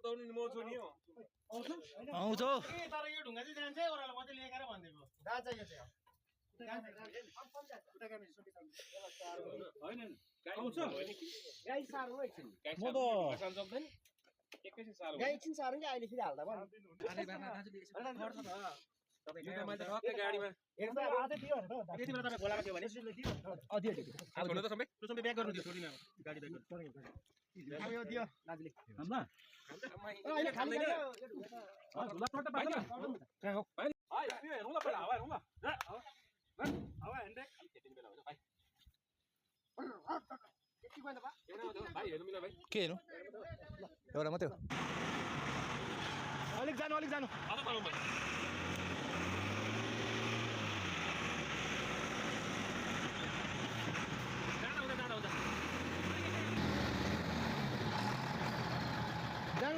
बताउनु नि म छु नि हो आउँछ तर यो ढुङ्गा चाहिँ जान्छ ओरालो मात्रै लिएर भनिदिएको जान्छ यो चाहिँ हैन आउँछ गाई सार्नु एकछिन म त सक्दैन एकैछिन सार्नु गाई एकछिन सार्नु कि अहिले फेरि हाल्दा भयो मैले त टक्कै गाडीमा हेर्दा आजै दियो भनेर यति बेला तपाईँ बोलाएको थियो भने दियो छोड्नु त सबै सुसम्बे ब्याग गर्नु थियो छोडिन गाडी ब्याग गर्नु अब यो दियो दाजुले हाम्रा अहिले खाली हाय यो हेरौँ ल पहिला हावा हेरौँ ल हावा ह्यान्डब्रेक त्यति बेला हुन्छ भाइ यति गएन बा भाइ हेर्नु मिला भाइ के हेर्नु एउटा मात्रै हो अलिक जानु अब पाउँ भाइ जानु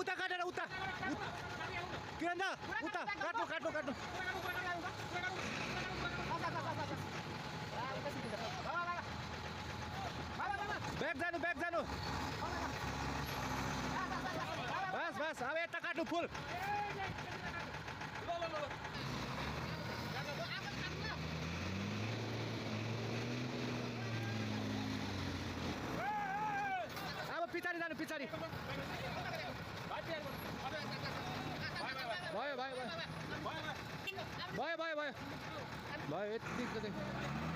उता काटेर उता किरण उता काट्नु ब्याग जानु बस अब यता काट्नु फुल अब पछाडि जानु भयो यति